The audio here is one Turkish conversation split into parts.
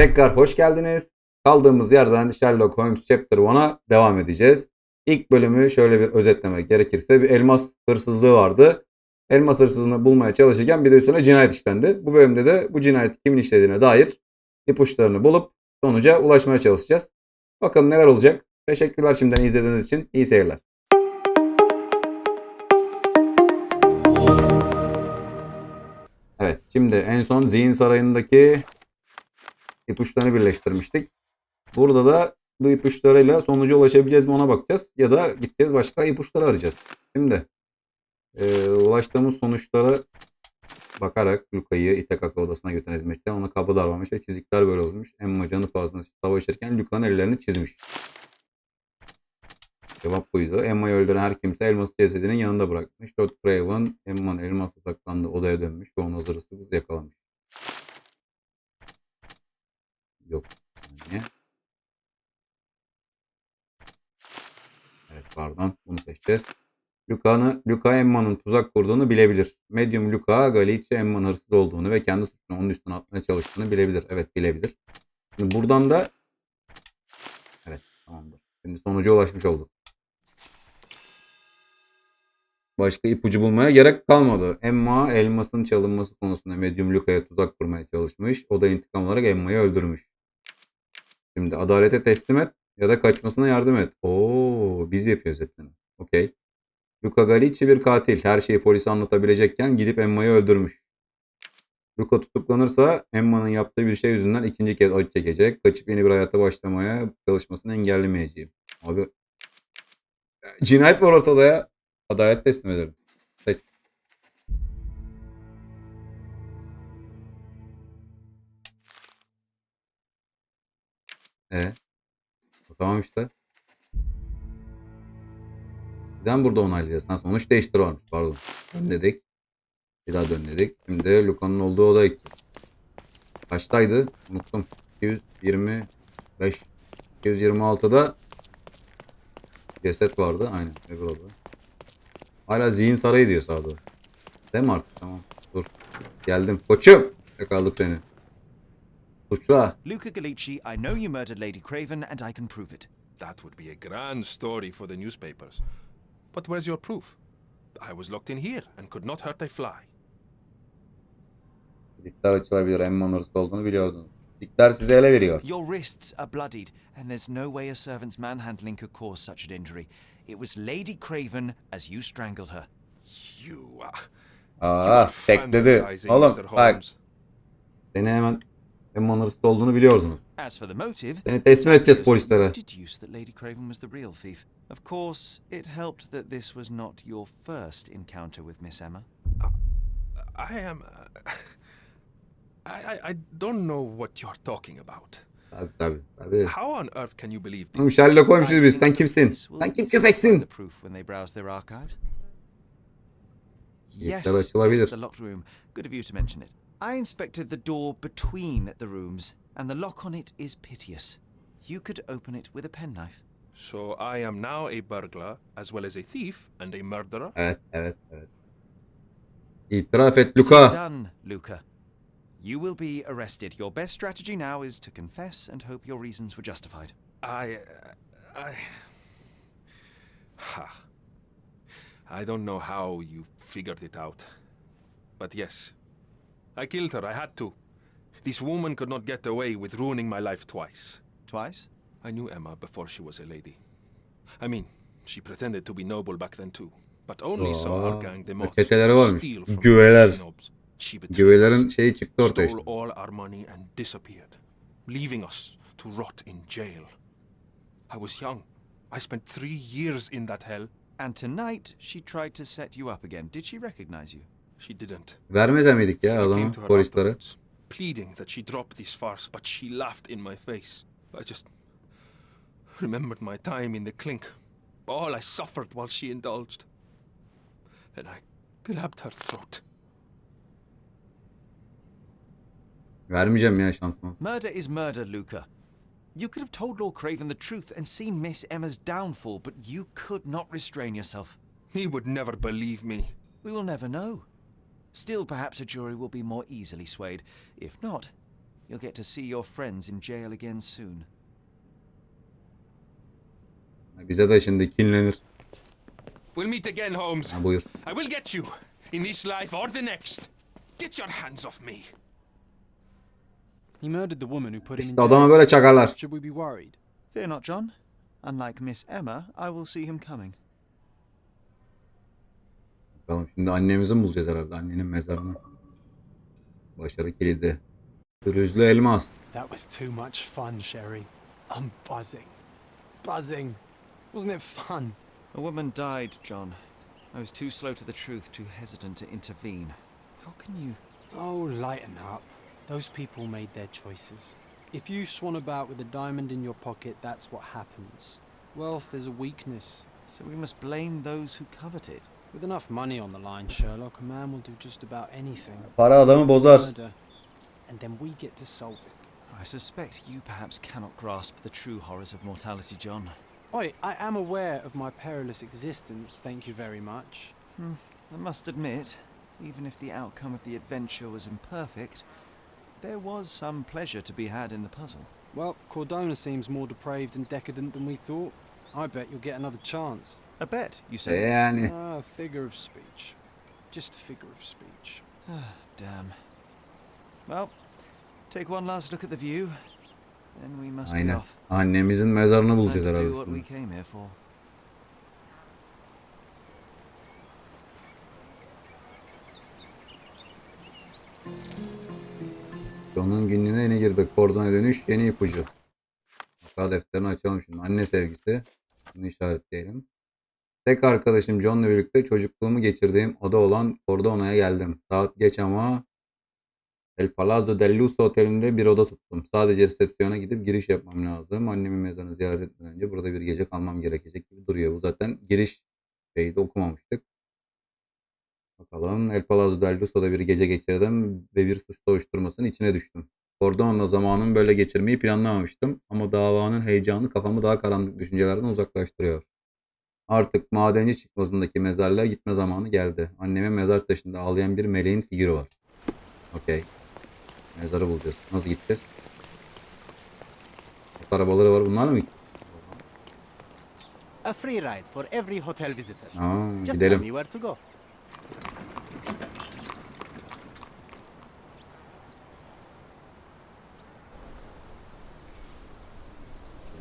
Tekrar hoş geldiniz. Kaldığımız yerden Sherlock Holmes Chapter 1'a devam edeceğiz. İlk bölümü şöyle bir özetlemek gerekirse bir elmas hırsızlığı vardı. Elmas hırsızlığını bulmaya çalışırken bir de üstüne cinayet işlendi. Bu bölümde de bu cinayeti kimin işlediğine dair ipuçlarını bulup sonuca ulaşmaya çalışacağız. Bakalım neler olacak. Teşekkürler şimdiden izlediğiniz için. İyi seyirler. Evet, şimdi en son Zihin Sarayı'ndaki ipuçlarını birleştirmiştik. Burada da bu ipuçlarıyla sonuca ulaşabileceğiz mi ona bakacağız. Ya da gideceğiz başka ipuçları arayacağız. Şimdi ulaştığımız sonuçlara bakarak Luka'yı ite kaka odasına götüren hizmetçiler ona kapı davranmış ve çizikler böyle olmuş. Emma canı pahasına savaşırken Luka'nın ellerini çizmiş. Cevap buydu. Emma'yı öldüren her kimse elması cesedinin yanında bırakmış. Lord Craven Emma'nın elması saklandığı odaya dönmüş ve onu hazırsız yakalamış. Yok. Yani. Evet pardon. Bunu seçeceğiz. Luka Emma'nın tuzak kurduğunu bilebilir. Medium Luka Galicia Emma'nın hırsız olduğunu ve kendi suçunu onun üstüne atmaya çalıştığını bilebilir. Evet bilebilir. Şimdi buradan da evet tamamdır. Şimdi sonuca ulaşmış olduk. Başka ipucu bulmaya gerek kalmadı. Emma elmasın çalınması konusunda Medium Luka'ya tuzak kurmaya çalışmış. O da intikam olarak Emma'yı öldürmüş. Şimdi adalete teslim et ya da kaçmasına yardım et. Oo, biz yapıyoruz etmeni. Okey. Luca Galici bir katil. Her şeyi polise anlatabilecekken gidip Emma'yı öldürmüş. Luca tutuklanırsa Emma'nın yaptığı bir şey yüzünden ikinci kez acı çekecek. Kaçıp yeni bir hayata başlamaya çalışmasını engellemeyeceğim. Abi cinayet var ortada ya. Adalet teslim ederim. Seç. Tamam işte. Neden burada onaylayacağız? Ha, sonuç değiştir varmış. Pardon. Dön dedik. Bir daha dön dedik. Şimdi Luca'nın olduğu odaya gittik. Kaçtaydı? Unuttum. 225. 226'da ceset vardı. Aynen. Öbür oda. Hala zihin sarayı diyor sağda. Değil mi artık? Tamam. Dur. Geldim. Koçum. Yakaladık seni. Suçla. Luca Galici, I know you murdered Lady Craven and I can prove it. That would be a grand story for the newspapers. But where's your proof? I was locked in here and could not hurt a fly. Dikler açılabilir. Emma'nın hırsız olduğunu biliyordunuz. Dikler size ele veriyor. Your wrists are bloodied and there's no way a servant's manhandling could cause such an injury. It was Lady Craven as you strangled her. You Tekledi. Oğlum bak. Seni hemen Emma'nın hırsız olduğunu biliyordunuz. As for the motive, Seni teslim edeceğiz polislere. deduce that Lady Craven was the real thief. Of course, it helped that this was not your first encounter with Miss Emma. I am... I don't know what you're talking about. Tabii. How on earth can you believe this? Sherlock Holmes'uz biz. Sen kimsin? Sen kim köpeksin? The proof when they browse their archives. Yes, Yes, it's the locked room. Good of you to mention it. I inspected the door between the rooms, and the lock on it is piteous. You could open it with a penknife. So I am now a burglar, as well as a thief and a murderer? Evet. İtiraf et It is Luca. done, Luca. You will be arrested. Your best strategy now is to confess and hope your reasons were justified. I don't know how you figured it out. But yes, I killed her. I had to. This woman could not get away with ruining my life twice. Twice? I knew Emma before she was a lady. I mean, she pretended to be noble back then too. But only so our gang the moths Çeteleri varmış. steal from Güveler. snobs. She betrayed Güvelerin us, şeyi çıktı ortaya. stole all our money and disappeared, leaving us to rot in jail. I was young. I spent 3 years in that hell. And tonight she tried to set you up again. Did she recognize you? She didn't. Vermez miydik ya I came adamı to her polislere? afterwards, pleading that she drop this farce, but she laughed in my face. I just remembered my time in the clink, all I suffered while she indulged. And I grabbed her throat. Vermeyeceğim ya şansımı. Murder is murder, Luca. You could have told Lord Craven the truth and seen Miss Emma's downfall, but you could not restrain yourself. He would never believe me. We will never know. Still, perhaps a jury will be more easily swayed. If not, You'll get to see your friends in jail again soon. Bize de şimdi kinlenir. We'll meet again, Holmes. Ha, buyur. I will get you, in this life or the next. Get your hands off me. He murdered the woman who put him in İşte adama jail. böyle çakarlar. Should we be worried? Fear not, John. Unlike Miss Emma, I will see him coming. Bakalım şimdi annemizi mi bulacağız herhalde? Annenin mezarını. Başarı kilidi. Pürüzlü elmas. That was too much fun, Sherry. I'm buzzing. Buzzing. Wasn't it fun? A woman died, John. I was too slow to the truth, too hesitant to intervene. How can you... Oh, lighten up. Those people made their choices. If you swan about with a diamond in your pocket, that's what happens. Wealth is a weakness. So we must blame those who covet it. With enough money on the line, Sherlock, a man will do just about anything. Para adamı bozar. Murder. And then we get to solve it. I suspect you perhaps cannot grasp the true horrors of mortality, John. Oi, I am aware of my perilous existence, thank you very much. I must admit, even if the outcome of the adventure was imperfect, there was some pleasure to be had in the puzzle. Well, Cordona seems more depraved and decadent than we thought. I bet you'll get another chance. A bet, you say? Yani. Ah, figure of speech. Just a figure of speech. Damn. Well, take one last look at the view, then we must be Aynen. off. Annemizin mezarını It's time bulacağız to do herhalde. what we şimdi. came here for. John'un günlüğüne yeni girdik. Kordona dönüş, yeni ipucu. Vaka defterini açalım şimdi. Anne sevgisi. Bunu işaretleyelim. Tek arkadaşım John'la birlikte çocukluğumu geçirdiğim ada olan Cordona'ya geldim. Saat geç ama El Palazzo del Lusso otelinde bir oda tuttum. Sadece resepsiyona gidip giriş yapmam lazım. Annemin mezarını ziyaret etmeden önce burada bir gece kalmam gerekecek gibi duruyor. Bu zaten giriş şeyi de okumamıştık. Bakalım. El Palazzo del Lusso'da bir gece geçirdim ve bir suç soruşturmasının içine düştüm. Cordona'la zamanımı böyle geçirmeyi planlamamıştım ama davanın heyecanı kafamı daha karanlık düşüncelerden uzaklaştırıyor. Artık madenci çıkmazındaki mezarlığa gitme zamanı geldi. Annemin mezar taşında ağlayan bir meleğin figürü var. Okey. Mezarı bulacağız. Nasıl gideceğiz? At arabaları var. Bunlar mı? A free ride for every hotel visitor. Aa, Just tell me gidelim. where to go.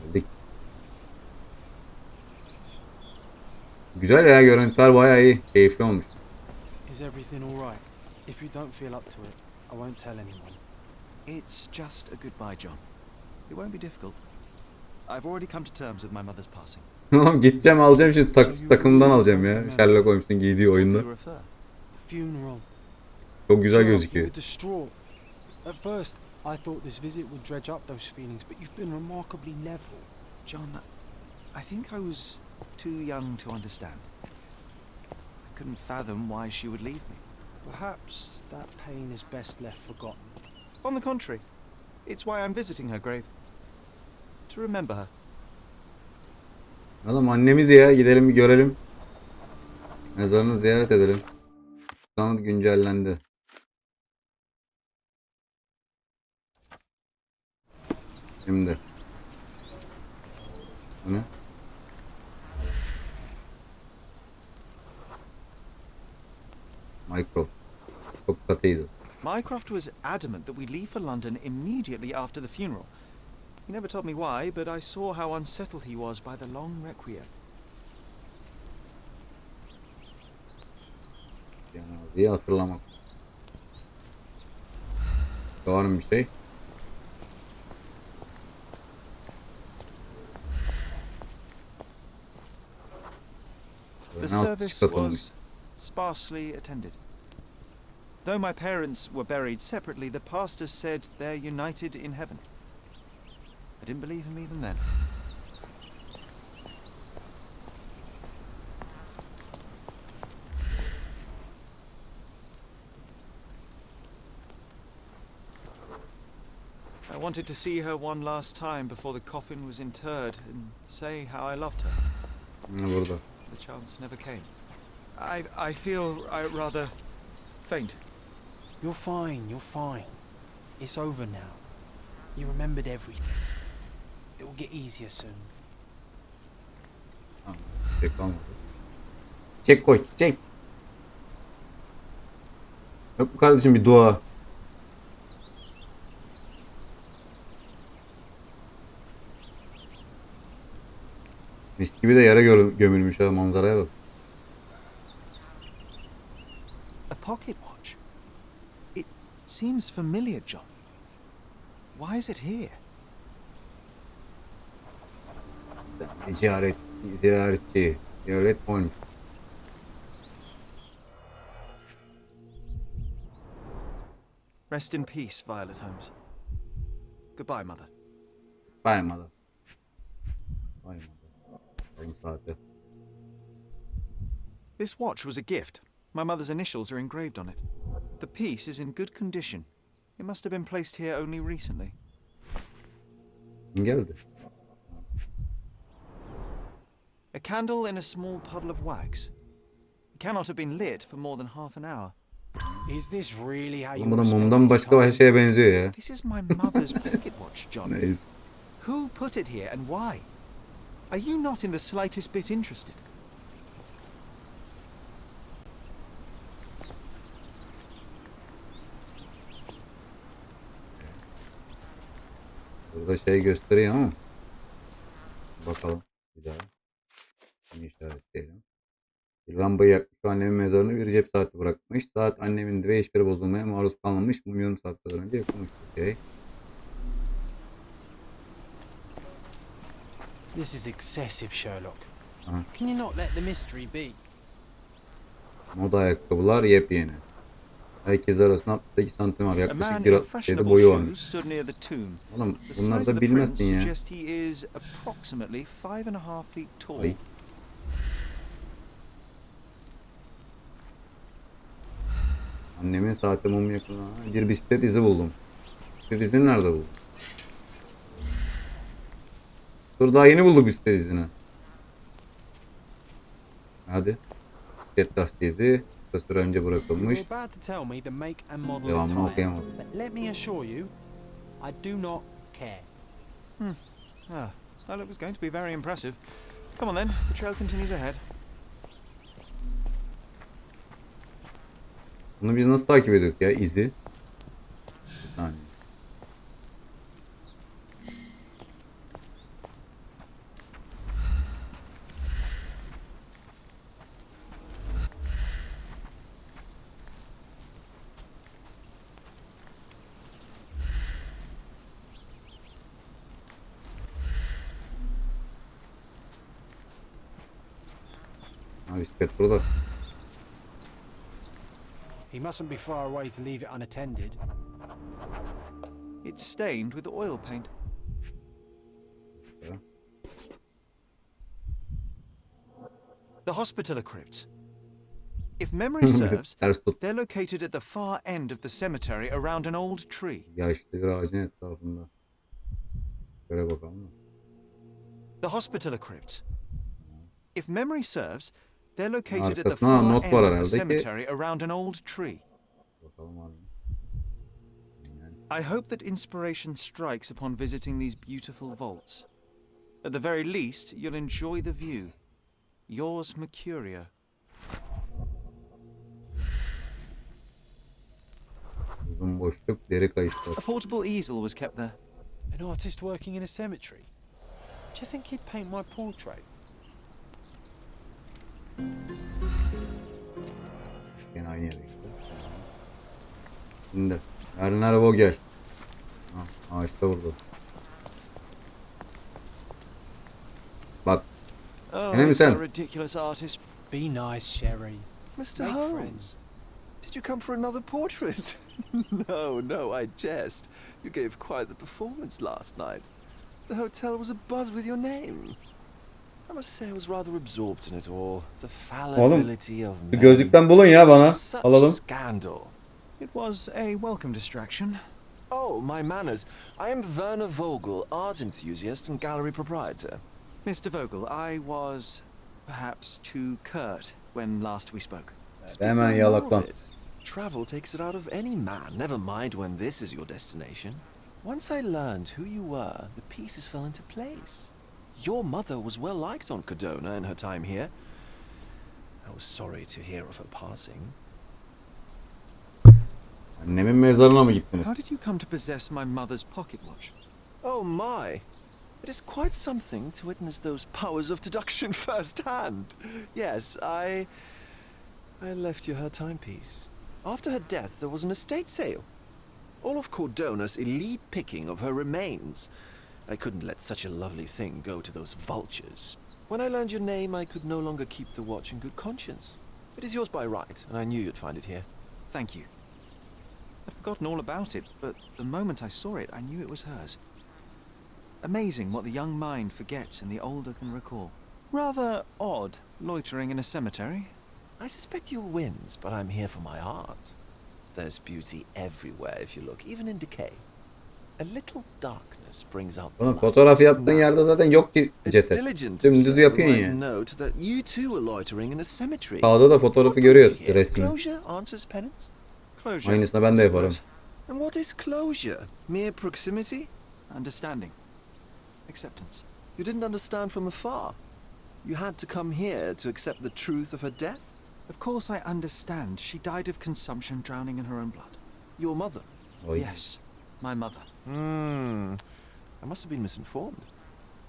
Geldik. Güzel ya, görüntüler bayağı iyi. Keyifli olmuş. Is everything all right? If you don't feel up to it, I won't tell anyone. It's just a goodbye, John. It won't be difficult. I've already come to terms with my mother's passing. Oğlum gideceğim, alacağım şu takımdan alacağım ya. Sherlock Holmes'un giydiği What do oyunda. you refer? The funeral. Çok güzel Sherlock, you gözüküyor. were distraught. At first, I thought this visit would dredge up those feelings, but you've been remarkably level. John, I think I was too young to understand. I couldn't fathom why she would leave me. Perhaps that pain is best left forgotten. On the contrary, it's why I'm visiting her grave. To remember her. Oğlum annemiz ya, gidelim bir görelim. Mezarını ziyaret edelim. Kanıt güncellendi. Şimdi. Bu ne? Micro. Çok katıydı. Mycroft was adamant that we leave for London immediately after the funeral. He never told me why, but I saw how unsettled he was by the long requiem. Cenazeyi hatırlamak. Var mı bir şey? The Ne service katılmış? was sparsely attended. Though my parents were buried separately, the pastor said they're united in heaven. I didn't believe him even then. I wanted to see her one last time before the coffin was interred and say how I loved her. Burada. The chance never came. I feel rather faint. You're fine, you're fine. It's over now. You remembered everything. It will get easier soon. Tamam. Çiçek kalmadı. Çiçek koy çiçek. Yok mu kardeşim bir dua? Mis gibi de yere gömülmüş ha, manzaraya bak. A pocket watch. It seems familiar, John. Why is it here? Ziyaret Holmes. Rest in peace, Violet Holmes. Goodbye, Mother. Baymadı. Oyun saati. This watch was a gift. My mother's initials are engraved on it. The piece is in good condition. It must have been placed here only recently. Geldi. A candle in a small puddle of wax. It cannot have been lit for more than half an hour. Is this really how you Buna want to spend mumdan this başka time? bir şeye benziyor ya. This is my mother's pocket watch, John. Neyse. Who put it here and why? Are you not in the slightest bit interested? Burada şey gösteriyor ama. Bakalım bir daha. Bunu işaretleyelim. Bir lambayı yakmış ve annemin mezarına bir cep saati bırakmış. Saat annemin ve hiçbiri bozulmaya maruz kalmamış. Mum yarım saat kadar önce yakılmış. Okay. This is excessive, Sherlock. Aha. Can you not let the mystery be? Moda ayakkabılar yepyeni. Herkes arasında 68 santim var. A Yaklaşık man in 1.67 fashionable boyu shoes varmış. stood near the tomb. Oğlum The size bunlar of da the prints bilmezsin ya. suggest he is approximately 5.5 feet tall. Ay. Annemin saati mum yakına. Bir bisiklet izi buldum. Bisiklet izini nerede buldum? Dur daha yeni bulduk bisiklet izini. Hadi. Bisiklet lastiği izi. Kısa süre önce bırakılmış. You're about to tell me the make and model of Devamını tire, okuyamadım. but let me assure you, I do not care. Well, it was going to be very impressive. Come on then, the trail continues ahead. Bunu biz nasıl takip ediyorduk ya izi? Bir saniye. Ha, bisiklet burada. He mustn't be far away to leave it unattended. It's stained with oil paint. Ya. The hospitaller crypts. If memory serves, Ters tut. they're located at the far end of the cemetery around an old tree. Yaşlı bir ağacın etrafında. Şöyle bakalım da. The hospitaller crypts. If memory serves, they're located at the Arkasına far not end var of the herhalde ki- cemetery around an old tree. Bakalım abi. I hope that inspiration strikes upon visiting these beautiful vaults. At the very least, you'll enjoy the view. Yours, Mercurio. Uzun boşluk, deri kayışlar. A portable easel was kept there. An artist working in a cemetery. Do you think he'd paint my portrait? Gene aynı yere gitti. Şimdi Werner Vogel. Ha, ağaçta vurdu. Bak. Oh, Yine mi it's sen? a ridiculous artist. Be nice, Sherry. Mr. Make Holmes, friends. did you come for another portrait? No, I jest. You gave quite the performance last night. The hotel was abuzz with your name. I must say I was rather absorbed in it all. The fallibility of Bir men. gözlükten bulun ya bana. Such Alalım. scandal. It was a welcome distraction. Oh, my manners. I am Werner Vogel, art enthusiast and gallery proprietor. Mr. Vogel, I was perhaps too curt when last we spoke. Speak Hemen no more yalaklan. of it. Travel takes it out of any man, never mind when this is your destination. Once I learned who you were, the pieces fell into place. Your mother was well liked on Cadona in her time here. I was sorry to hear of her passing. Annemin mezarına mı gittiniz? How did you come to possess my mother's pocket watch? Oh my! It is quite something to witness those powers of deduction firsthand. Yes, I left you her timepiece. After her death, there was an estate sale. All of Cordona's elite picking of her remains. I couldn't let such a lovely thing go to those vultures. When I learned your name, I could no longer keep the watch in good conscience. It is yours by right, and I knew you'd find it here. Thank you. I'd forgotten all about it, but the moment I saw it, I knew it was hers. Amazing what the young mind forgets and the older can recall. Rather odd, loitering in a cemetery. I suspect you'll win, but I'm here for my art. There's beauty everywhere if you look, even in decay. A little darkness brings out the Oğlum light. fotoğraf yaptığın yerde zaten yok ki A ceset. diligent Dümdüz observer yapıyorsun might yani. note that you too were loitering in a cemetery. Sağda da fotoğrafı What görüyoruz, brings you here? resmi. Closure answers penance. Closure. Aynısını ben de I yaparım. suppose. And what is closure? Mere proximity? Understanding. Acceptance. You didn't understand from afar. You had to come here to accept the truth of her death? Of course I understand. She died of consumption, drowning in her own blood. Your mother? Oy. Yes, my mother. I must have been misinformed.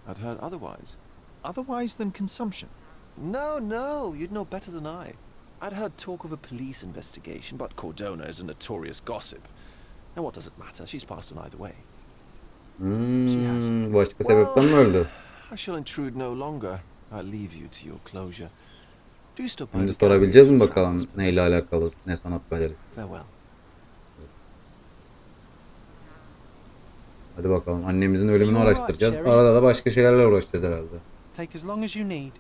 I'd heard otherwise. Otherwise than consumption. No, you'd know better than I. I'd heard talk of a police investigation, but Cordona is a notorious gossip. And what does it matter? She's passed on either way. Başka sebepten mi öldü? I shall intrude no longer. I'll leave you to your closure. Do stop by Şimdi the gallery sorabileceğiz mi to bakalım travels. neyle alakalı, ne sanat galerisi? Farewell. Hadi bakalım, annemizin ölümünü You alright, araştıracağız. Sherry? Arada da başka şeylerle uğraşacağız herhalde. Take as long as you need.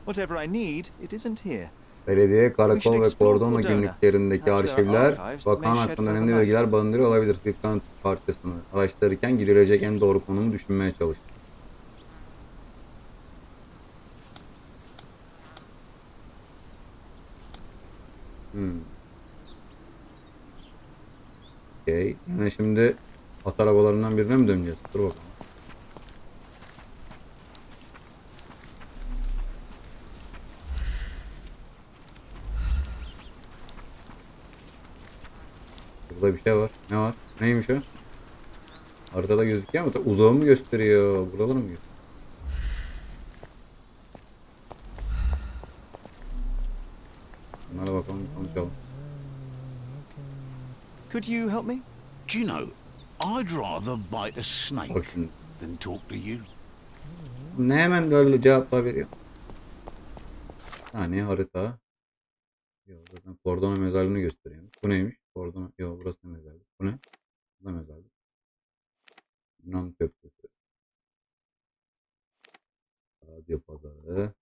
Whatever I need, it isn't here. Belediye, karakol ve kordon Cordona. günlüklerindeki Perhaps there are arşivler archives that bakan may shed hakkında further önemli light. bilgiler barındırıyor olabilir. Bir kanıt parçasını araştırırken girilecek en doğru konumu düşünmeye çalış. Okay. Yani şimdi at arabalarından birine mi döneceğiz? Dur bakalım. Burada bir şey var. Ne var? Neymiş o? Haritada gözüküyor ama uzağı mı gösteriyor? Buraları mı gösteriyor? Bunlara bakalım, konuşalım. Could you help me? Do you know, I'd rather bite a snake Bak şimdi. than talk to you. Ne hemen böyle cevaplar veriyor. Bir saniye, harita. Yok, zaten Kordona mezarlığını gösteriyor. Bu neymiş? Kordona. Yok, burası mezarlık. Bu ne? Bu da mezarlık. Yunan köprüsü. Radyo pazarı.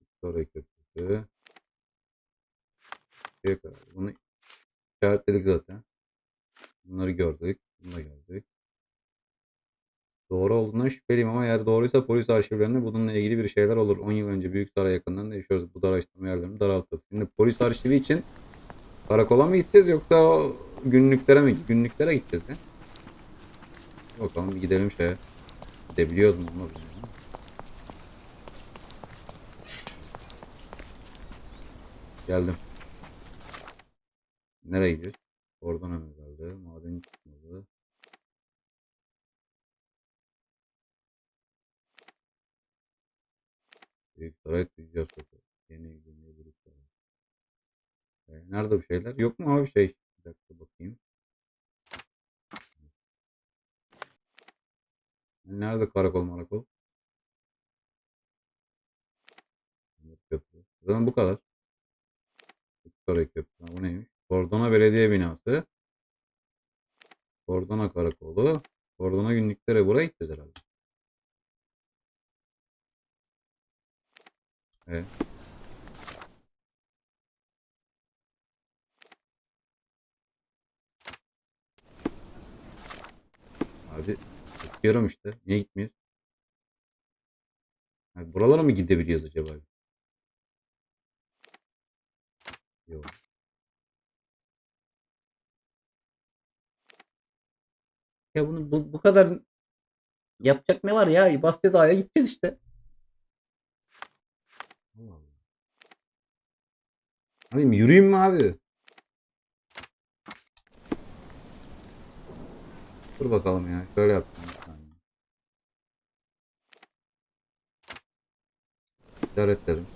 Victoria köprüsü. Şeye kadar. Bunu işaretledik zaten. Bunları gördük. Bunu da gördük. Doğru olduğundan şüpheliyim ama eğer doğruysa polis arşivlerinde bununla ilgili bir şeyler olur. 10 yıl önce Büyük Saray yakınlarında yaşıyoruz. Bu da araştırma yerlerini daraltır. Şimdi polis arşivi için karakola mı gideceğiz yoksa o günlüklere mi? Günlüklere gideceğiz ya. Bakalım bir gidelim şeye. Gidebiliyoruz mu? Bunu bilmiyorum. Geldim. Nereye gidiyoruz? Oradan hemen geldi. Maden çıkmadı. Büyük Saray Tüccar Sokağı. Yeni birlikte. Nerede bu şeyler? Yok mu abi şey? Bir dakika bakayım. Nerede karakol marakol? Köprü. Zaten bu kadar. Victoria Köprü. Bu neymiş? Kordona Belediye Binası. Kordona Karakolu. Kordona Günlükleri. Buraya gideceğiz herhalde. Evet. Abi bakıyorum işte. Niye gitmiyoruz? Abi, buralara mı gidebiliyoruz acaba? Yok. Ya bunu bu kadar yapacak ne var ya? Basacağız A'ya gideceğiz işte. Allah Allah. Abi yürüyeyim mi abi? Dur bakalım ya. Şöyle yapacağım bir saniye. İşaretlerim.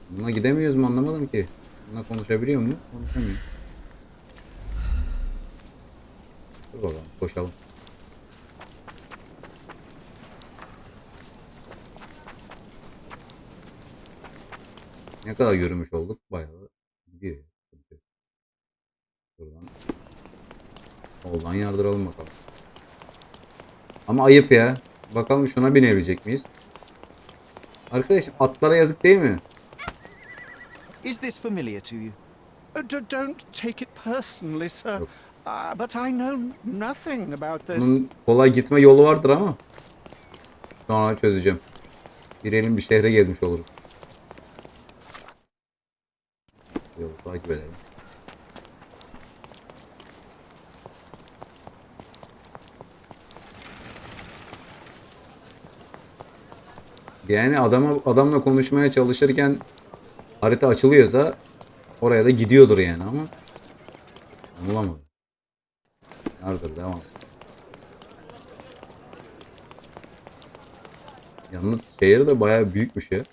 Bununla gidemiyoruz mu anlamadım ki. Bununla konuşabiliyor mu? Konuşamıyor. Dur bakalım koşalım. Ne kadar yürümüş olduk? Bayağı gidiyor. Buradan. Oradan yardıralım bakalım. Ama ayıp ya. Bakalım şuna binebilecek miyiz? Arkadaş atlara yazık değil mi? Is this familiar to you? Don't take it personally, sir. Yok. But I know nothing about this. Bunun kolay gitme yolu vardır ama. Sonra çözeceğim. Girelim bir şehre gezmiş oluruz. Yolu takip edelim. Yani adamla konuşmaya çalışırken harita açılıyorsa oraya da gidiyordur yani ama bulamadım. Nerede devam. Yalnız şehir de bayağı büyükmüş ya.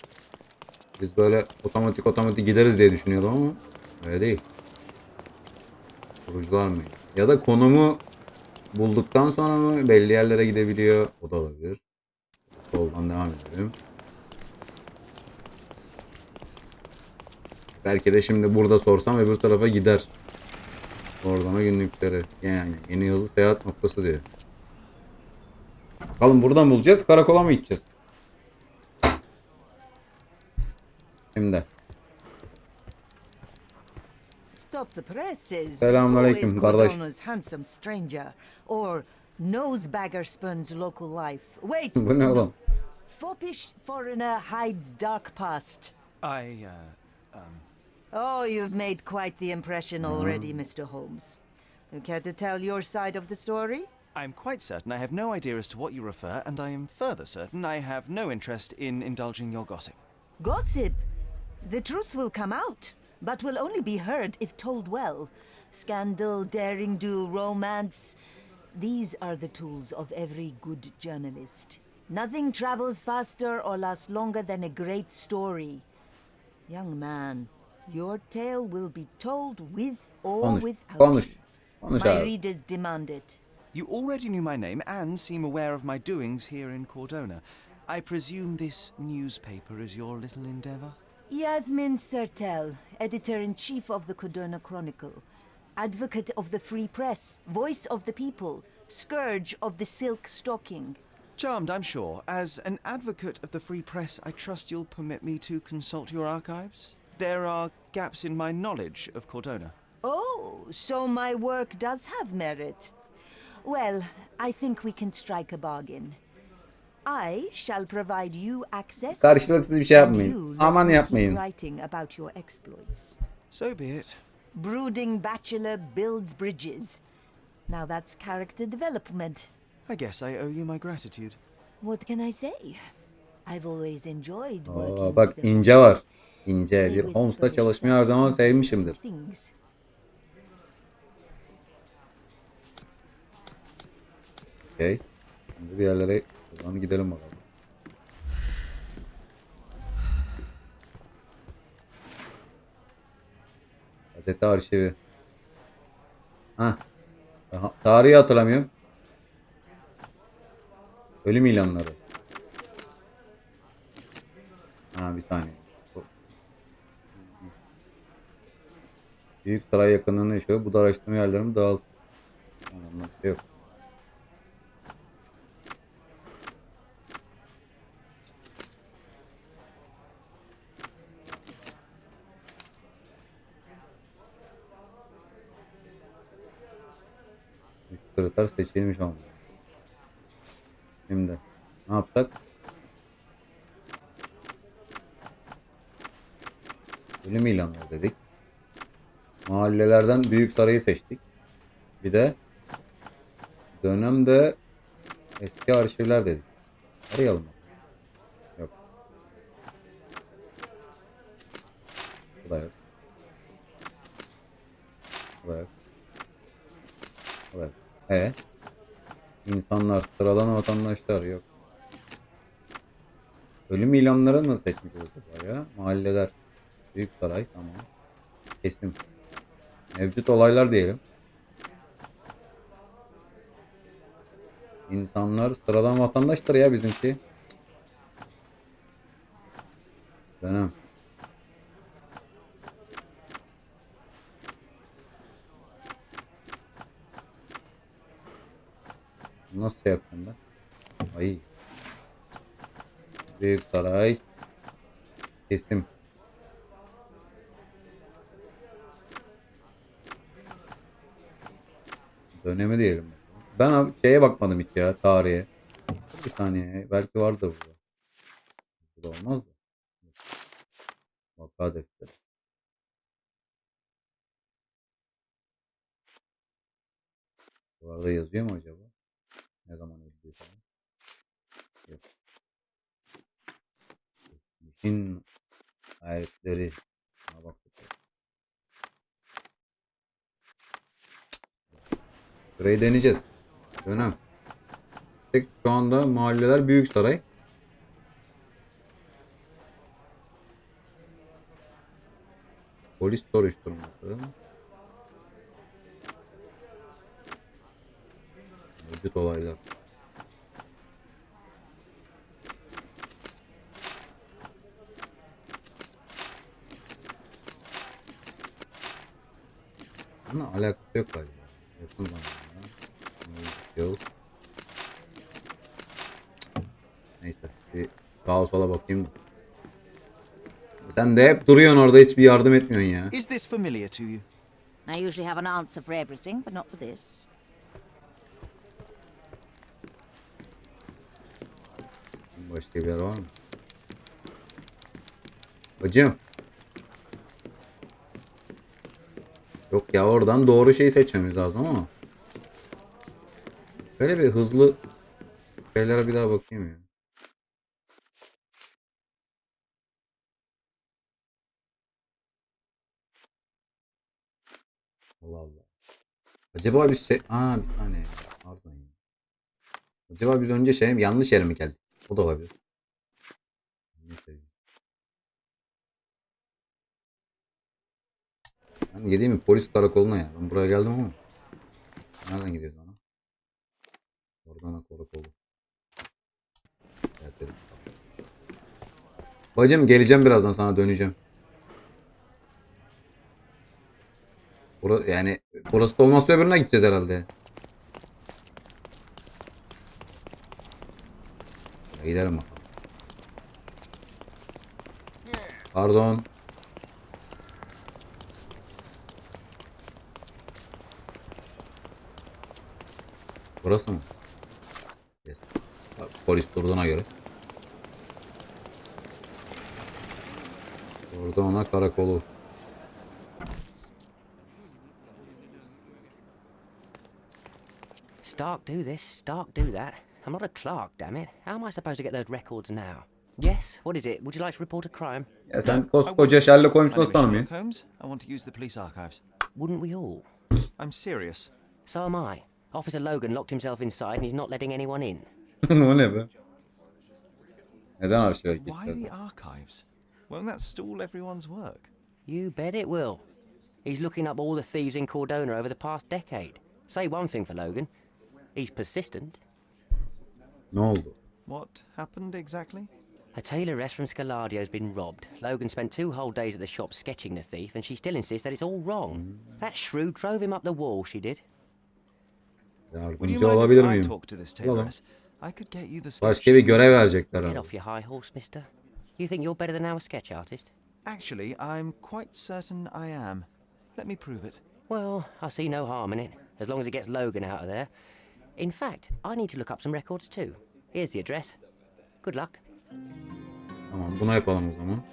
Biz böyle otomatik gideriz diye düşünüyordum ama öyle değil. Kurucular mı? Ya da konumu bulduktan sonra mı belli yerlere gidebiliyor? O da olabilir. Soldan devam edelim. Belki de şimdi burada sorsam öbür tarafa gider. Oradan günlükleri. Yani yeni hızlı seyahat noktası diyor. Bakalım buradan bulacağız. Karakola mı gideceğiz? Şimdi. Stop the presses. Selamünaleyküm, Who is kardeş. Cordona's handsome stranger? Or nosebagger spurns local life? Wait! Bu ne oğlum? Foppish foreigner hides dark past. Oh, you've made quite the impression already, Mr. Holmes. You care to tell your side of the story? I'm quite certain I have no idea as to what you refer, and I am further certain I have no interest in indulging your gossip. Gossip? The truth will come out, but will only be heard if told well. Scandal, daring-do, romance. These are the tools of every good journalist. Nothing travels faster or lasts longer than a great story. Young man, your tale will be told with or Konuş. without Konuş. you. Konuş My abi. readers demand it. You already knew my name and seem aware of my doings here in Cordona. I presume this newspaper is your little endeavor? Yasmin Sertel, editor-in-chief of the Cordona Chronicle, advocate of the free press, voice of the people, scourge of the silk stocking. Charmed, I'm sure. As an advocate of the free press, I trust you'll permit me to consult your archives? There are gaps in my knowledge of Cordona. Oh, so my work does have merit. Well, I think we can strike a bargain. I shall provide you access. Karşılıksız bir şey and yapmayın. you let Aman me keep yapmayın. writing about your exploits. So be it. Brooding bachelor builds bridges. Now that's character development. I guess I owe you my gratitude. What can I say? I've always enjoyed working Oo, bak with the ince var. Holmes. İnce. They Bir whisper Holmes'la çalışmayı her such zaman interesting sevmişimdir. things. Okay. Şimdi bir yerlere buradan gidelim bakalım. Gazete arşivi. Hah. Tarihi hatırlamıyorum. Bölüm ilanları. Ha bir saniye. Büyük saray yakınlığında yaşıyor. Bu da araştırma yerlerimi dağıldı. Anlamda bir şey yok. Kriter seçilmiş olmalı. Şimdi ne yaptık? Bölüm ilanları dedik. Mahallelerden büyük sarayı seçtik. Bir de Dönemde eski arşivler dedik. Arayalım. Yok. Bu da yok. Bu da yok. Bu da yok. İnsanlar, sıradan vatandaşlar yok. Ölüm ilanları mı seçmiş olacak ya? Mahalleler. Büyük saray. Tamam. Kesim. Mevcut olaylar diyelim. İnsanlar, sıradan vatandaşlar ya bizimki. Dönem. Nasıl şey yapacağım ben? Ay. Büyük saray. Kesim. Dönemi diyelim. Ben abi şeye bakmadım hiç ya, tarihe. Bir saniye. Belki vardı burada. Bu da olmaz da. Vaka defteri. Bu arada yazıyor mu acaba? Ne zaman öldüğü falan. Yok. Geçmişin hayaletleri. Buna bak. Burayı deneyeceğiz. Dönem. Tek şu anda mahalleler büyük saray. Polis soruşturması. Mevcut olaylar. Bununla alakası yok galiba. Yakın zamanda. Yok. Neyse. Bir sağa sola bakayım da. Sen de hep duruyorsun orada, hiçbir yardım etmiyorsun ya. Is this familiar to you? I usually have an answer for everything, but not for this. Başka bir yer var mı? Bacım. Yok ya, oradan doğru şeyi seçmemiz lazım ama. Böyle bir hızlı şeylere bir daha bakayım ya. Allah Allah. Acaba biz şey... bir saniye. Pardon ya. Acaba biz önce yanlış yere mi geldik? O da olabilir. Neyse. Ben gideyim mi polis karakoluna ya? Ben buraya geldim ama. Nereden gidiyoruz ona? Oradan karakolu. Evet. Bacım geleceğim, birazdan sana döneceğim. Yani burası da olmazsa öbürüne gideceğiz herhalde. Gidelim bakalım. Pardon. Burası mı? Yes. Polis durduğuna göre. Orada ona karakolu. Stark do this, Stark do that. I'm not a clerk, damn it. How am I supposed to get those records now? Yes, what is it? Would you like to report a crime? Ya sen koskoca Sherlock Holmes nasıl tanımıyorsun? Sherlock Holmes. I want to use the police archives. Wouldn't we all? I'm serious. So am I. Officer Logan locked himself inside and he's not letting anyone in. O ne be? Neden arşive Why the gittiler? archives? Won't that stall everyone's work? You bet it will. He's looking up all the thieves in Cordona over the past decade. Say one thing for Logan. He's persistent. Ne oldu? What happened exactly? A tailoress from Scaladio's been robbed. Logan spent 2 whole days at the shop sketching the thief, and she still insists that it's all wrong. That shrew drove him up the wall, she did. Would you Yardımcı mind olabilir if I miyim? talk to this tailoress? I could get you the sketch. Başka bir görev verecekler Get abi. off your high horse, mister. You think you're better than our sketch artist? Actually, I'm quite certain I am. Let me prove it. Well, I see no harm in it, as long as it gets Logan out of there. In fact, I need to look up some records too. Here's the address. Good luck. Tamam, bunu yapalım o zaman.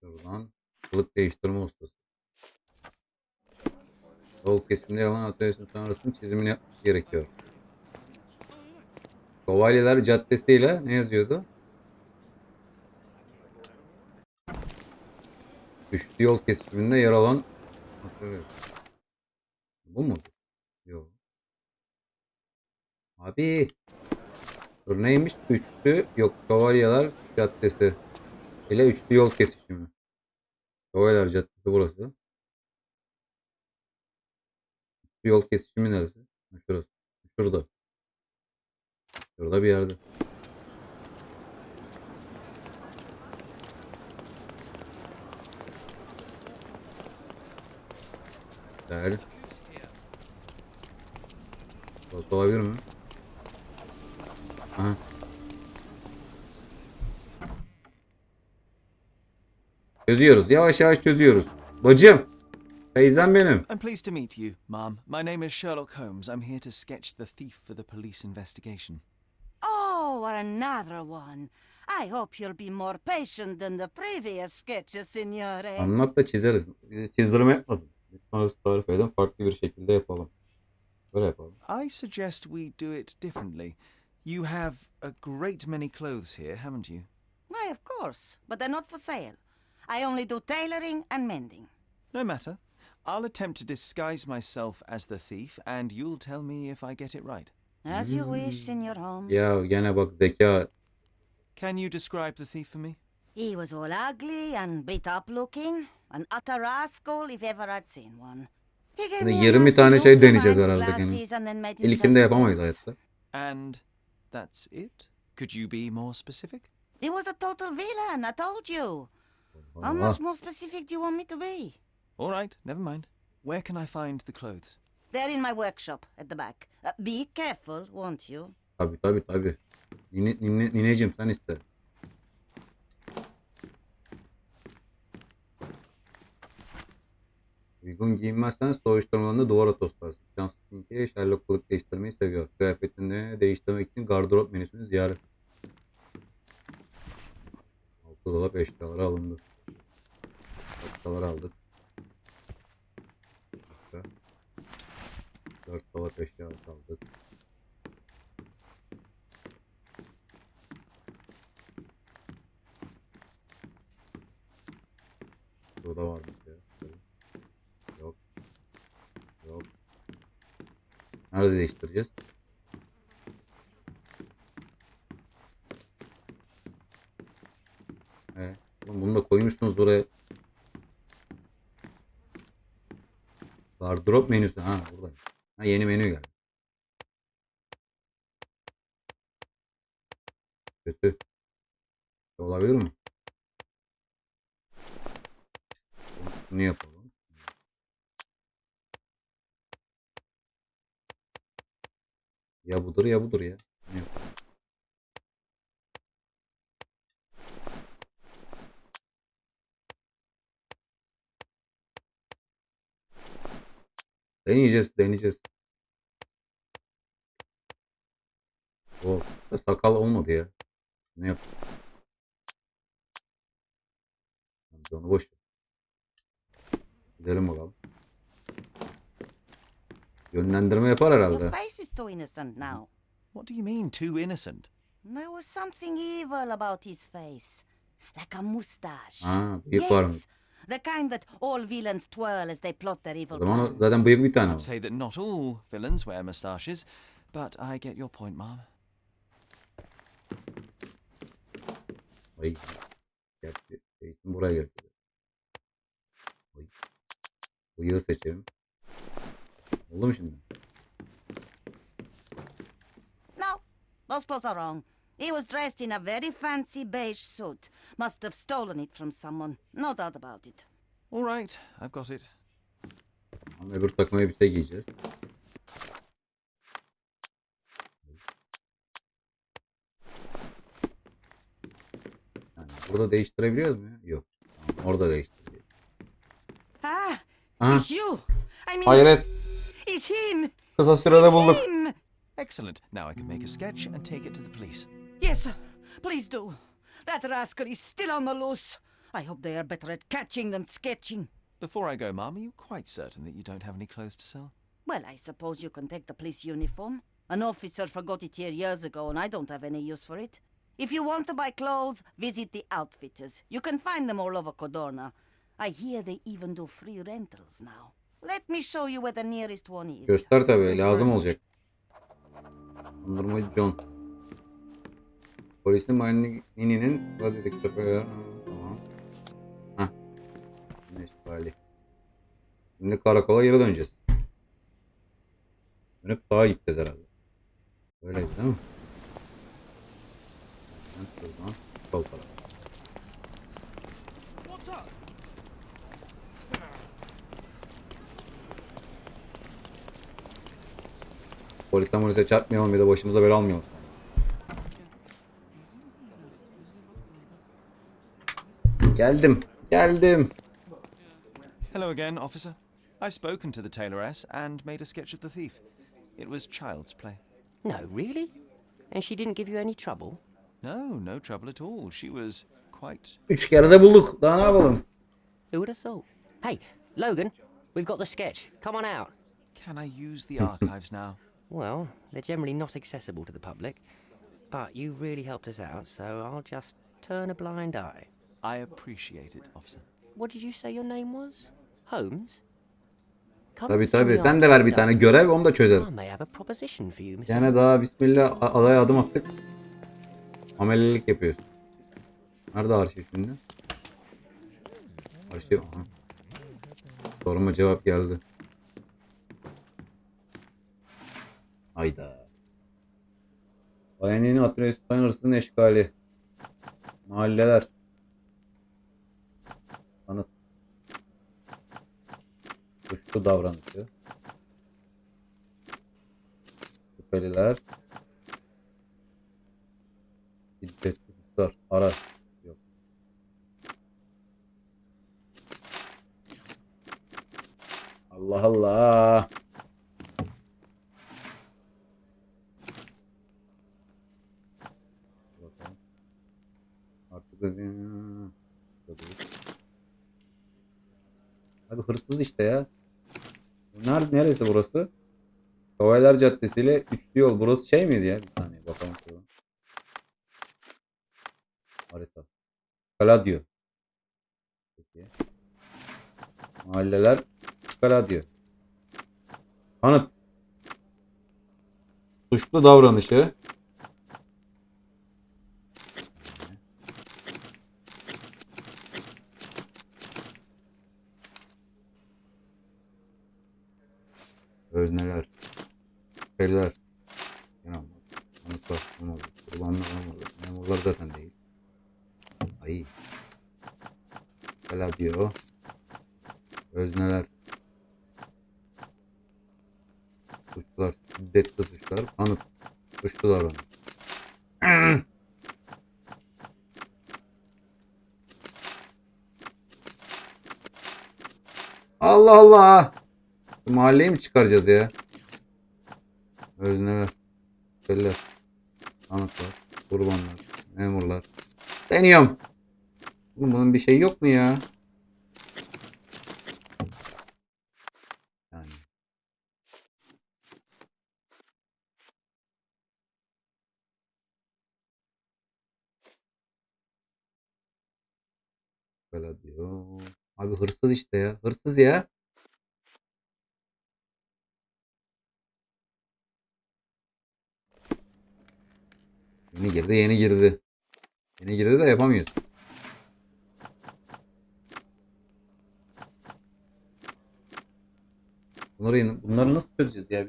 Şuradan. Kılık değiştirme ustası. Yol kesiminde yalan atölyesinin sonrasının çizimini yapması gerekiyor. Şövalyeler Caddesi ile ne yazıyordu? Düştü yol kesiminde yer alan bu mu? Yok. Abi. Dur neymiş? Üçlü yok. Şövalyeler Caddesi ile üçlü yol kesişimi. Şövalyeler Caddesi burası. Üçlü yol kesişimi neresi? Şurası. Şurada. Şurada bir yerde. Güzel. Burası olabilir mi? Aha. Çözüyoruz. Yavaş yavaş çözüyoruz. Bacım. Teyzem benim. I'm pleased to meet you, Mom. My name is Sherlock Holmes. I'm here to sketch the thief for the police investigation. Oh, another one. I hope you'll be more patient than the previous sketches, signore. Anlat da çizeriz. Çizdirme yapmasın. Lütfen tarif edin. Farklı bir şekilde yapalım. Böyle yapalım. I suggest we do it differently. You have a great many clothes here, haven't you? Why, of course, but they're not for sale. I only do tailoring and mending. No matter. I'll attempt to disguise myself as the thief, and you'll tell me if I get it right. As you wish, Senor Holmes. Ya gene bak zeka. Can you describe the thief for me? He was all ugly and beat up looking, an utter rascal if ever I'd seen one. He gave Şimdi me a 20 nasty tane look şey from deneyeceğiz behind his herhalde gene. glasses and then made İlkinde himself yapamayız scarce. hayatta. And that's it? Could you be more specific? He was a total villain, I told you. How Aa, much more specific do you want me to be? All right, never mind. Where can I find the clothes? They're in my workshop at the back. Be careful, won't you? tabii. Nineciğim sen iste. Uygun giyinmezsen soğuşturmalarında duvara toslarsın. Şanslısın ki Sherlock kılık değiştirmeyi seviyor. Kıyafetini değiştirmek için gardırop menüsünü ziyaret. 6 dolap eşyaları alındı. Eşyaları aldık. 4 dolap eşyaları aldık. Burada var mı ya? Yok. Nerede değiştireceğiz? Evet. Bunu da koymuşsunuz buraya. Gardırop menüsü. Ha burada. Ha yeni menü geldi. Kötü. Olabilir mi? Bunu yapalım. Ya budur ya budur ya. Ne yapalım? Deneyeceğiz. O sakal olmadı ya. Ne yapalım? Onu boş ver. Gidelim bakalım. Yönlendirme yapar herhalde. Your face is too innocent now. What do you mean, too innocent? There was something evil about his face. Like a mustache. Ha, bıyık var mı? Yes, the kind that all villains twirl as they plot their evil O zaman plans. zaten bıyık bir tane I'd var. say that not all villains wear moustaches, but I get your point, Mom. Ay. Gerçi eğitim buraya geldi. Ay. Bıyığı seçelim. Oldu mu şimdi? No, those clothes are wrong. He was dressed in a very fancy beige suit. Must have stolen it from someone. No doubt about it. All right, I've got it. Ama öbür takım elbise giyeceğiz. Yani burada değiştirebiliyoruz mu ya? Yok. Tamam, orada değiştireceğiz. Ah, Aha. it's you. I mean, Hayret. it's him. Kısa sürede bulduk. It's him. Excellent. Now I can make a sketch and take it to the police. Yes, please do. That rascal is still on the loose. I hope they are better at catching than sketching. Before I go, Mum, are you quite certain that you don't have any clothes to sell? Well, I suppose you can take the police uniform. An officer forgot it here years ago, and I don't have any use for it. If you want to buy clothes, visit the outfitters. You can find them all over Codorna. I hear they even do free rentals now. Let me show you where the nearest one is. Göster tabii. Lazım olacak. Dondurmacı John. Polisin Yeni'nin dedektif. Tamam. Heh. Güneş hali. Şimdi karakola geri döneceğiz. Dönüp dağa gideceğiz herhalde. Öyleydi değil mi? Şuradan sol tarafa. Polise çarpmayalım, bir de başımıza bela almayalım. Geldim. Hello again, officer. I've spoken to the tailoress and made a sketch of the thief. It was child's play. No, really? And she didn't give you any trouble? No trouble at all. She was quite... 3 kere de bulduk. Daha ne yapalım? Who would have thought? Hey, Logan, we've got the sketch. Come on out. Can I use the archives now? Well, they're generally not accessible to the public, but you really helped us out, so I'll just turn a blind eye. I appreciate it, officer. What did you say your name was? Holmes? Tabii. Sen de ver bir tane görev, onu da çözeriz. I may have a proposition for you, Mr. Yani daha bismillah adaya adım attık. Amelelik yapıyoruz. Nerede arşiv şimdi? Arşiv. Aha. Soruma cevap geldi. Hayda. Yeni adresten hırsızın eşkali. Mahalleler. Tanıt. Suçlu davranışı. Şüpheliler. Şiddetli tutar. Araç. Yok. Allah Allah. Bakalım. Artık abi hırsız işte ya. Neresi burası? Hayaletleri Caddesi ile üçlü yol. Burası şey miydi ya? Bir saniye bakalım şuradan. Harita. Skala diyor. Peki. Mahalleler skala diyor. Kanıt. Suçlu davranışı. Özneler. Şüpheliler. Anıtlar. Kurbanlar olmadı. Memurlar zaten değil. Ay. Şüpheler diyor. Özneler. Suçlular. Şiddetli suçlar. Kanıt. Suçlu davranış. Allah Allah. Mahalleyi mi çıkaracağız ya? Özneler. Şüpheliler. Kanıtlar. Kurbanlar. Memurlar. Deniyorum. Bunun bir şey yok mu ya? Yani. Böyle diyor. Abi hırsız işte ya. Hırsız ya. Yeni girdi. Yeni girdi de yapamıyoruz. Bunları nasıl çözeceğiz ya?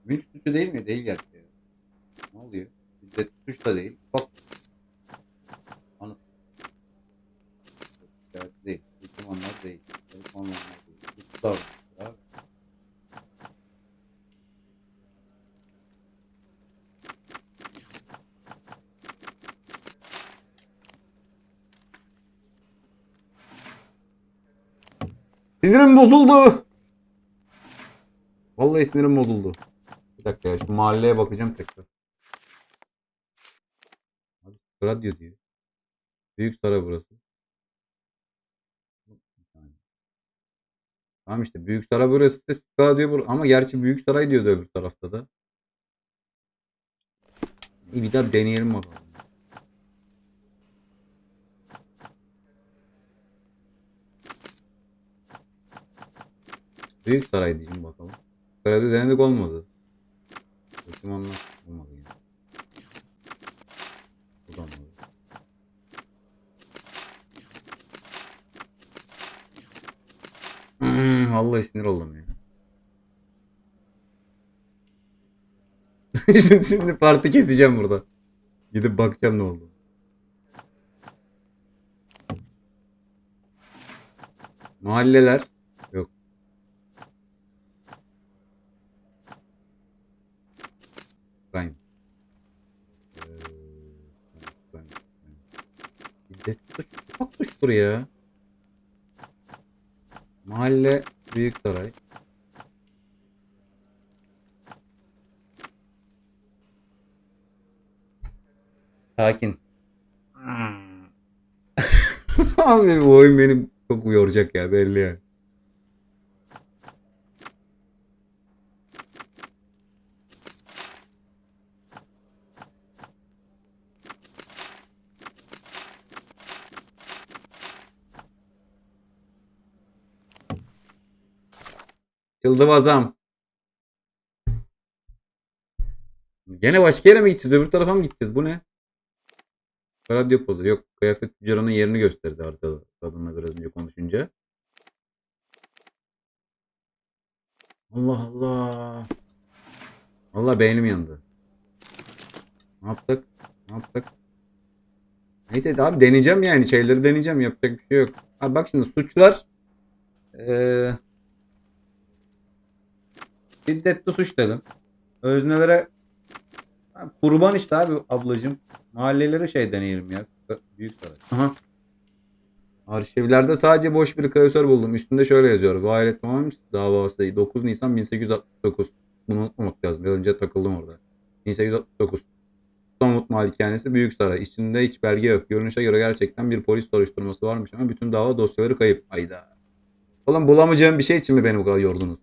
Mülk suçu değil mi? Değil gerçi. Ne oluyor? Şiddet suç da değil. Bak. Anıt. Değil. Müslümanlar değil. Müslümanlar değil. Suçlar. Sinirim bozuldu. Vallahi sinirim bozuldu. Bir dakika ya, şu mahalleye bakacağım tekrar. Abi, radyo diyor. Büyük saray burası. Tamam işte büyük saray burası, radyo burası. Ama gerçi büyük saray diyordu öbür tarafta da. İyi, bir daha deneyelim bakalım. Büyük saray diyeyim bakalım. Sarayda denedik, olmadı. Bakayım, onlar olmadı yani. Bu da olmadı. Vallahi sinir oldum ya. Şimdi parti keseceğim burada. Gidip bakacağım ne oldu. Mahalleler. Yok. Prime. Şiddet suç. Çok suçtur ya. Mahalle büyük saray. Sakin. Abi bu oyun beni çok yoracak ya, belli ya. Çıldırmazam. Gene başka yere mi gideceğiz? Öbür tarafa mı gideceğiz? Bu ne? Radyo pozu. Yok. Kıyafet tüccarının yerini gösterdi arkada. Kadınla biraz önce konuşunca. Allah Allah. Allah beynim yandı. Ne yaptık? Ne yaptık? Neyse abi, deneyeceğim yani. Şeyleri deneyeceğim. Yapacak bir şey yok. Abi bak şimdi suçlar. Şiddetli suç dedim. Öznelere kurban işte abi ablacığım. Mahallelere şey deneyelim ya. Büyük saray. Aha. Arşivlerde sadece boş bir klasör buldum. Üstünde şöyle yazıyor. Hayaletleri Holmes davası 9 Nisan 1869. Bunu unutmamak lazım. Biraz önce takıldım orada. 1869. Somut Malikanesi Büyük Saray. İçinde hiç belge yok. Görünüşe göre gerçekten bir polis soruşturması varmış ama bütün dava dosyaları kayıp. Hayda. Oğlum bulamayacağım bir şey için mi beni bu kadar yordunuz?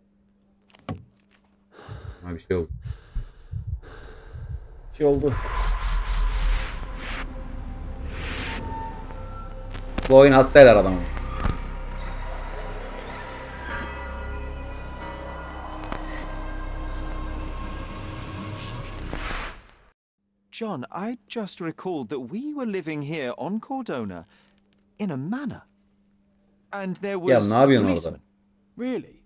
Ha, bir şey oldu. Bir şey oldu. Bu oyun hasta eder adamı. John, I just recalled that we were living here on Cordona in a manor. And there Ya was ne a yapıyorsun policeman. orada? Really?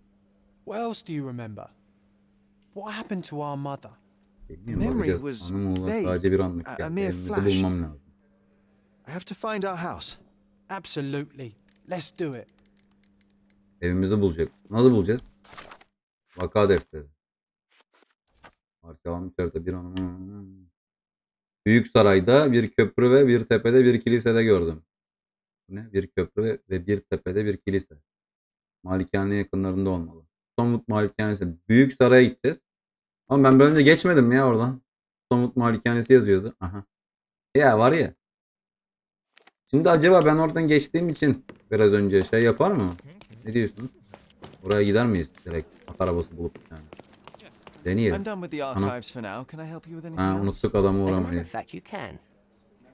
What else do you remember? What happened to our mother? Bilmiyorum, Memory bakacağız. was Hanım oğlan vague, sadece bir anlık a geldi. mere Evimizi flash. bulmam lazım. I have to find our house. Absolutely. Let's do it. Evimizi bulacak. Nasıl bulacağız? Vaka defteri. Parçalanmış harita bir hanım. Büyük sarayda bir köprü ve bir tepede bir kilisede gördüm. Bu ne? Bir köprü ve bir tepede bir kilise. Malikane yakınlarında olmalı. Somut Malikanesi. Büyük saraya gideceğiz. Ama ben böyle önce geçmedim ya oradan. Somut Malikanesi yazıyordu. Aha. Ya var ya. Şimdi acaba ben oradan geçtiğim için biraz önce şey yapar mı? Ne diyorsunuz? Oraya gider miyiz direkt? At arabası bulup yani. Deneyelim. I'm done with the archives for now. Can I help you with anything Ha, else? unuttuk adamı As a matter uğramayı. of fact, you can.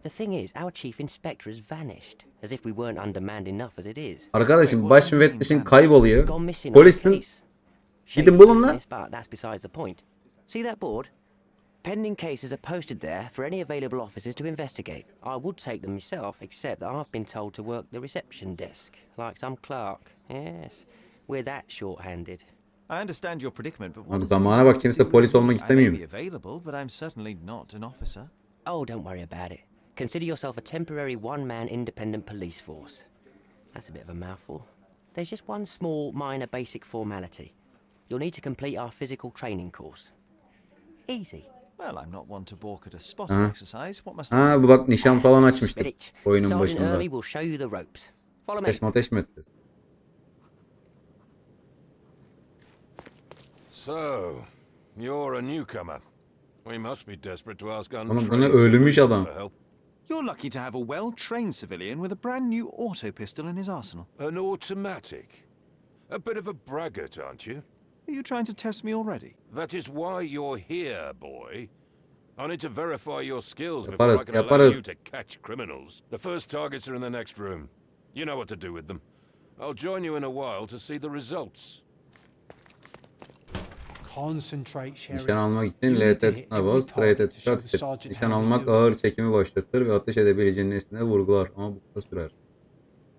The thing is, our chief inspector has vanished, as if we weren't undermanned enough as it is. Arkadaşım baş müfettişin kayboluyor. Gone missing on a Polisin case. gidin Shady bulun lan. business, but that's besides the point. See that board? Pending cases are posted there for any available officers to investigate. I would take them myself, except that I've been told to work the reception desk, like some clerk. Yes, we're that short-handed. I understand your predicament, but Abi what does zamana anyone bak, kimse do with polis me? olmak I may istemiyor. be available, but I'm certainly not an officer. Oh, don't worry about it. Consider yourself a temporary one-man independent police force. That's a bit of a mouthful. There's just one small, minor basic formality. You'll need to complete our physical training course. Easy. Well, I'm not one to balk at a spotting exercise. What must I do? Ha bu bak nişan falan That's the açmıştık spirit. oyunun Sergeant Ernie başında. will show you the ropes. Follow me. Ateş mi edeceğiz? So, you're a newcomer. We must be desperate to ask Oğlum bu ne untrained ölmüş civilians adam. for help. You're lucky to have a well-trained civilian with a brand new auto pistol in his arsenal. An automatic. A bit of a braggart, aren't you? Are you trying to test me already? That is why you're here, boy. I need to verify your skills before Yaparız, I can allow yaparız. you to catch criminals. The first targets are in the next room. You know what to do with them. I'll join you in a while to see the results. Concentrate, Sherry. Nişan almak için You need to LT hit tuşuna every bas, target RT to tuşuna show the ateş et. sergeant Nişan how you almak do it. ağır çekimi başlatır ve ateş edebileceğin nesneye vurgular ama bu kısa sürer.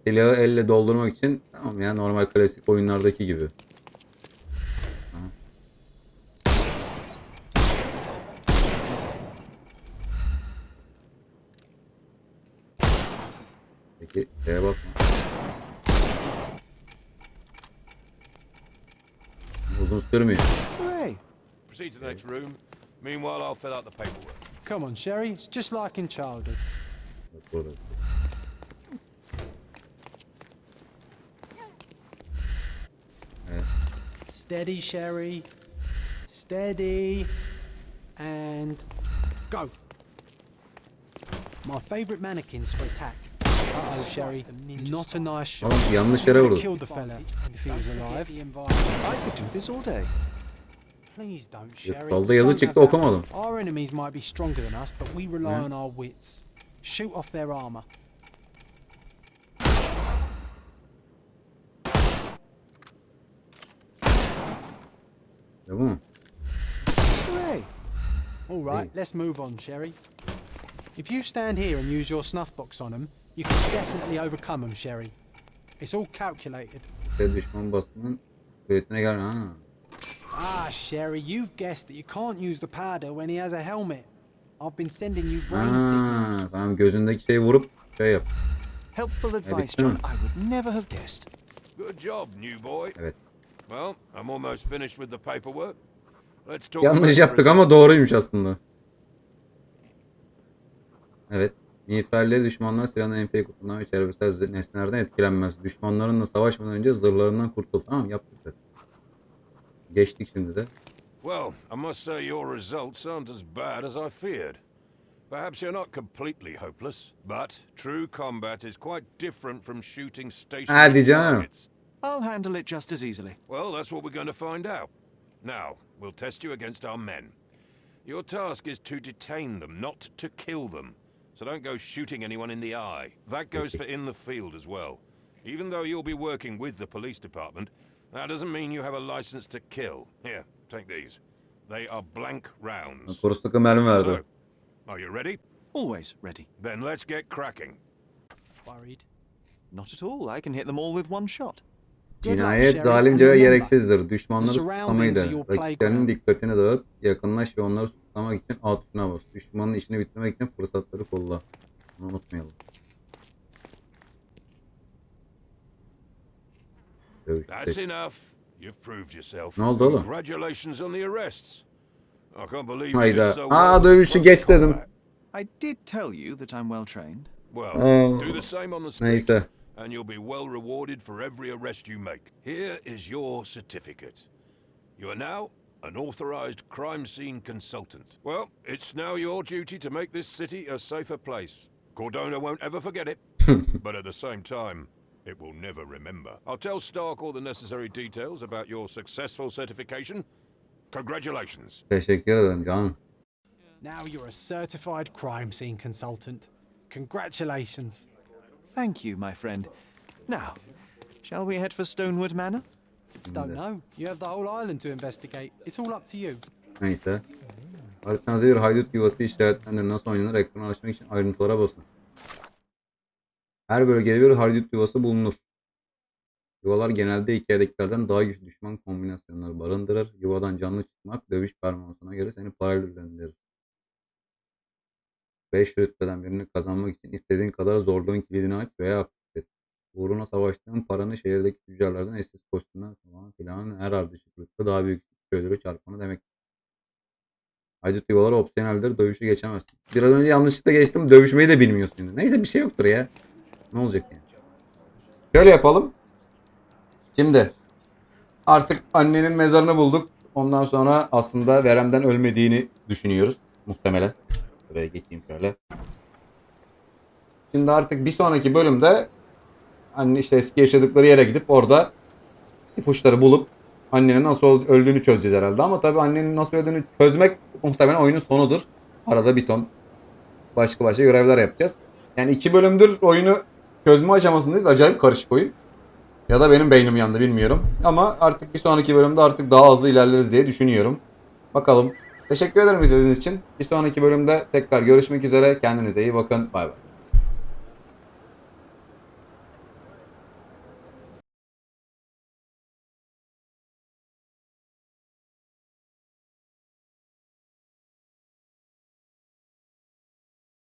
Silahı elle doldurmak için tamam ya normal klasik oyunlardaki gibi. Peki şeye basma. Uzun sürmüyor. Hooray! Proceed to the next room. Meanwhile, I'll fill out the paperwork. Come on, Sherry. It's just like in childhood. Bak burada. Evet. Steady, Sherry. Steady. And go. My favourite mannequins for attack. Uh-oh, Sherry. Not a nice shot. Oğlum yanlış yere vurdum. Killed the fella if he was alive. I could do this all day. Please don't, Sherry. Solda yazı Don't çıktı have that. okumadım. Our enemies might be stronger than us, but we rely on our wits. Shoot off their armor. Ya bu mu? Hooray! All right, let's move on, Sherry. If you stand here and use your snuff box on them, you can definitely overcome them, Sherry. It's all calculated. Ve düşman bastının kuvvetine gel. Ha. Ah, Sherry, you've guessed that you can't use the powder when he has a helmet. I've been sending you brain signals. Ha, tamam gözündeki şeyi vurup şey yap. Helpful advice, Dedektif mi? John. I would never have guessed. Good job, new boy. Evet. Well, I'm almost finished with the paperwork. Let's talk Yanlış about the yaptık ama results. doğruymuş aslında. Evet. Miğferleri düşmanlar silahını MP kutusundan ve çevresel nesnelerden etkilenmez. Düşmanlarınla savaşmadan önce zırhlarından kurtul. Tamam yaptık zaten. Geçtik şimdi de. Well, I must say your results aren't as bad as I feared. Perhaps you're not completely hopeless, but true combat is quite different from shooting Hadi stationary canım. targets. I'll handle it just as easily. Well, that's what we're going to find out. Now, we'll test you against our men. Your task is to detain them, not to kill them. So don't go shooting anyone in the eye. That goes for in the field as well. Even though you'll be working with the police department, that doesn't mean you have a license to kill. Here, take these. They are blank rounds. Kurusluka mermi verdi. So, are you ready? Always ready. Then let's get cracking. Worried. Not at all. I can hit them all with one shot. Cinayet zalimce ve gereksizdir. Düşmanları suçlamayı dene. Rakiplerinin dikkatini dağıt, yakınlaş ve onları suçlamak için A tuşuna bas. Düşmanın işini bitirmek için fırsatları kolla. Bunu unutmayalım. That's enough. You've proved yourself. Ne oldu oğlum? Congratulations on the arrests. I can't believe you did Hayda. so well. Aa dövüşü geç dedim. I did tell you that I'm well trained. Well, Oh. do the same on the stick, Neyse. and you'll be well rewarded for every arrest you make. Here is your certificate. You are now an authorized crime scene consultant. Well, it's now your duty to make this city a safer place. Cordona won't ever forget it, but at the same time, it will never remember. I'll tell Stark all the necessary details about your successful certification. Congratulations. Teşekkür ederim canım. Now you're a certified crime scene consultant. Congratulations. Thank you, my friend. Now, shall we head for Stonewood Manor? Don't know. You have the whole island to investigate. It's all up to you. Neyse. Haritanızda bir haydut yuvası işaretlendir. Nasıl oynanır? Ekranı açmak için ayrıntılara basın. Her bölgede bir haydut yuvası bulunur. Yuvalar genelde hikayedekilerden daha güçlü düşman kombinasyonları barındırır. Yuvadan canlı çıkmak dövüş performansına göre seni parayla ödüllendirir. 5 rütbeden birini kazanmak için istediğin kadar zorluğun kilidini aç veya aktif et. Uğruna savaştığın paranı şehirdeki tüccarlardan eşsiz kostümden falan filan her ardışık rütbe daha büyük ödülü çarpanı demek. Haydut yuvaları opsiyoneldir. Dövüşü geçemezsin. Biraz önce yanlışlıkla geçtim. Dövüşmeyi de bilmiyorsun şimdi. Neyse bir şey yoktur ya. Ne olacak yani? Şöyle yapalım. Şimdi artık annenin mezarını bulduk. Ondan sonra aslında veremden ölmediğini düşünüyoruz. Muhtemelen. Buraya geçeyim şöyle. Şimdi artık bir sonraki bölümde hani işte eski yaşadıkları yere gidip orada ipuçları bulup annenin nasıl öldüğünü çözeceğiz herhalde. Ama tabii annenin nasıl öldüğünü çözmek muhtemelen oyunun sonudur. Arada bir ton başka görevler yapacağız. Yani 2 bölümdür oyunu çözme aşamasındayız. Acayip karışık oyun. Ya da benim beynim yandı bilmiyorum. Ama artık bir sonraki bölümde artık daha hızlı ilerleriz diye düşünüyorum. Bakalım. Teşekkür ederim izlediğiniz için. Bir sonraki bölümde tekrar görüşmek üzere. Kendinize iyi bakın. Bay bay.